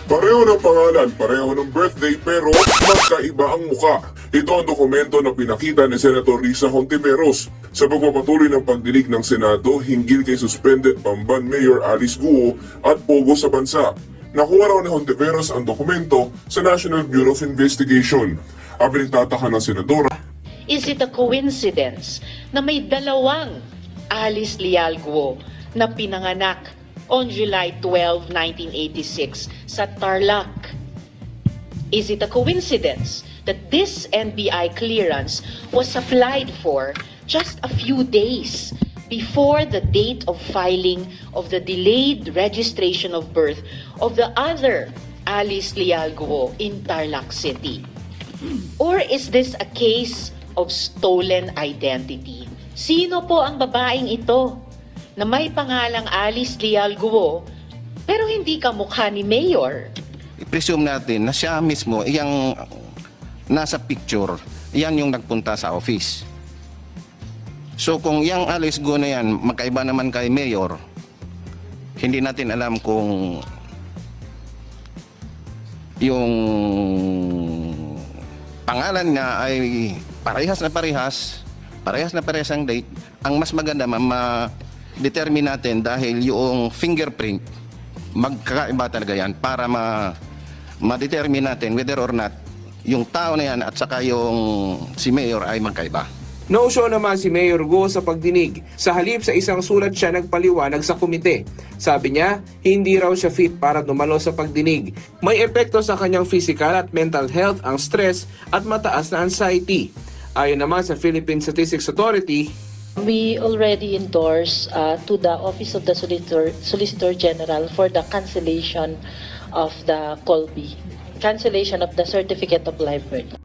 Pareho ng pangalan, pareho ng birthday pero magkaiba ang muka. Ito ang dokumento na pinakita ni Senator Risa Hontiveros sa pagpapatuloy ng pagdinig ng Senado hinggil kay suspended Bamban Mayor Alice Guo at Pogo sa bansa. Nakuha raw ni Hontiveros ang dokumento sa National Bureau of Investigation. Ang pinagtataka ng senadora, Is it a coincidence na may dalawang Alice Leal Guo na pinanganak on July 12, 1986 sa Tarlac? Is it a coincidence that this NBI clearance was applied for just a few days before the date of filing of the delayed registration of birth of the other Alice Leal Guo in Tarlac City? Or is this a case of stolen identity? Sino po ang babaeng ito na may pangalang Alice Leal Guo pero hindi kamukha ni Mayor? I-presume natin na siya mismo, yung nasa picture, yan yung nagpunta sa office. So kung yung Alice Guo na yan, magkaiba naman kay Mayor, hindi natin alam kung yung pangalan niya ay parehas na parehas ang date. Ang mas maganda ma-determine natin dahil yung fingerprint magkakaiba talaga yan para ma-determine natin whether or not yung tao na yan at saka yung si Mayor ay magkaiba. No-show naman si Mayor Guo sa pagdinig. Sa halip sa isang sulat siya nagpaliwanag sa komite. Sabi niya, hindi raw siya fit para dumalo sa pagdinig. May epekto sa kanyang physical at mental health ang stress at mataas na anxiety. Ayon naman sa Philippine Statistics Authority, we already endorse to the Office of the Solicitor General for the cancellation of the COLB, cancellation of the Certificate of Live Birth.